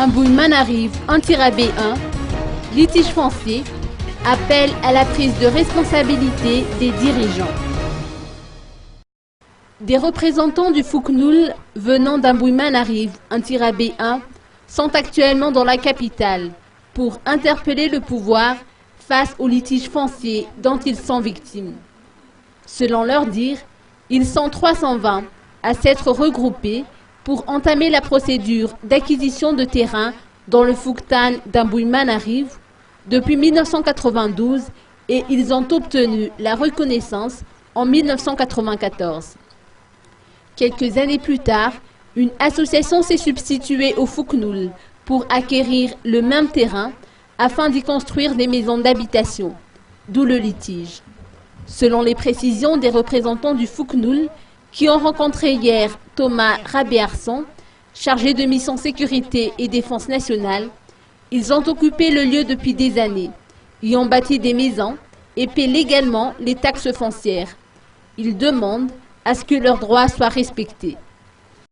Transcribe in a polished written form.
Mbouy-Manarive anti-rabais 1, litige foncier, appelle à la prise de responsabilité des dirigeants. Des représentants du FUCNUL venant d'Mbouy-Manarive anti-rabais 1 sont actuellement dans la capitale pour interpeller le pouvoir face aux litiges fonciers dont ils sont victimes. Selon leur dire, ils sont 320 à s'être regroupés pour entamer la procédure d'acquisition de terrain dans le FUCTAN d'Mbouy-Manarive depuis 1992 et ils ont obtenu la reconnaissance en 1994. Quelques années plus tard, une association s'est substituée au FUCNUL pour acquérir le même terrain afin d'y construire des maisons d'habitation, d'où le litige. Selon les précisions des représentants du FUCNUL, qui ont rencontré hier Thomas Rabé-Arson, chargé de mission sécurité et défense nationale, ils ont occupé le lieu depuis des années, y ont bâti des maisons et paient légalement les taxes foncières. Ils demandent à ce que leurs droits soient respectés.